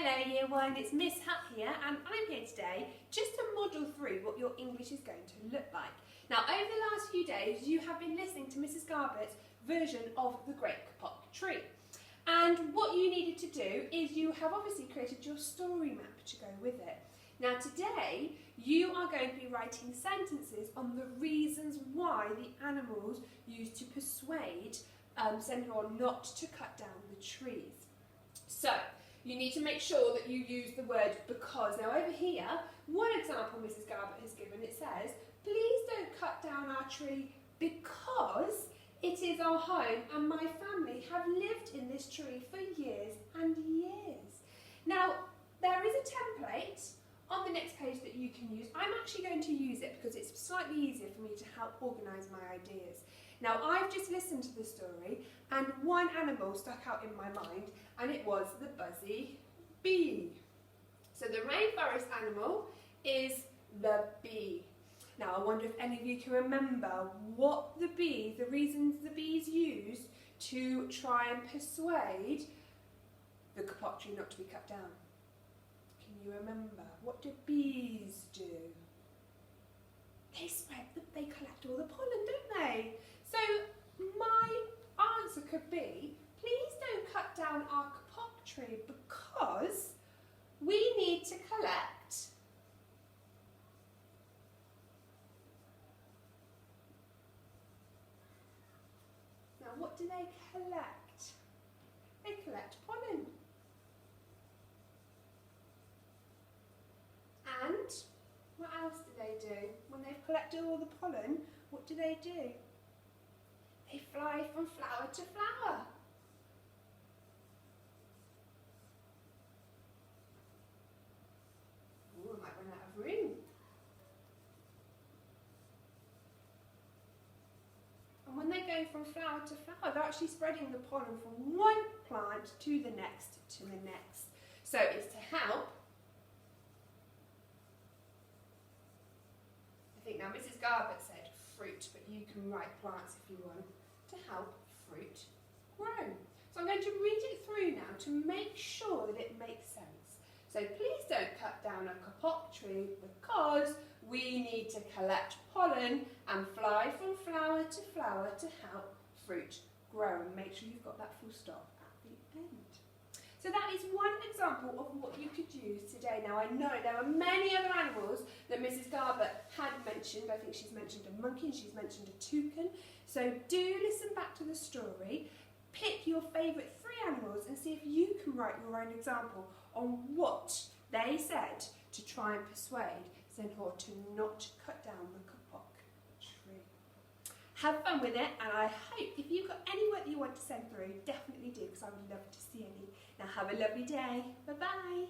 Hello Year 1, it's Miss Hutt here and I'm here today just to model through what your English is going to look like. Now over the last few days you have been listening to Mrs Garbutt's version of the Great Kapok tree, and what you needed to do is you have obviously created your story map to go with it. Now today you are going to be writing sentences on the reasons why the animals used to persuade Senhor not to cut down the trees. So you need to make sure that you use the word because. Now over here, one example Mrs Garbutt has given, it says, please don't cut down our tree because it is our home and my family have lived in this tree for years and years. Now there is a template on the next page that you can use. I'm actually going to use it because it's slightly easier for me to help organise my ideas. Now I've just listened to the story and one animal stuck out in my mind and it was the buzzy bee. So the rainforest animal is the bee. Now I wonder if any of you can remember what the reasons the bees used to try and persuade the kapok tree not to be cut down. Can you remember? What do bees do? They collect all the pollen, don't they? So my answer could be, please don't cut down our kapok tree because we need to collect now what do they collect? They collect pollen. And what else do they do? When they've collected all the pollen, what do? They fly from flower to flower. Ooh, I might run out of room. And when they go from flower to flower, they're actually spreading the pollen from one plant to the next to the next. So it's to help. I think now Mrs Garbutt said fruit, but you can write plants if you want, to help fruit grow. So I'm going to read it through now to make sure that it makes sense. So please don't cut down a kapok tree because we need to collect pollen and fly from flower to flower to help fruit grow. And make sure you've got that full stop at the end. So that is one example of what you could use today. Now I know there are many other animals that Mrs Garbutt had mentioned. I think she's mentioned a monkey and she's mentioned a toucan. So do listen back to the story, pick your favourite 3 animals and see if you can write your own example on what they said to try and persuade Senhor to not cut down the kapok tree. Have fun with it, and I hope if you've got any work that you want to send through, definitely do, because I would love to see any. Now have a lovely day. Bye bye.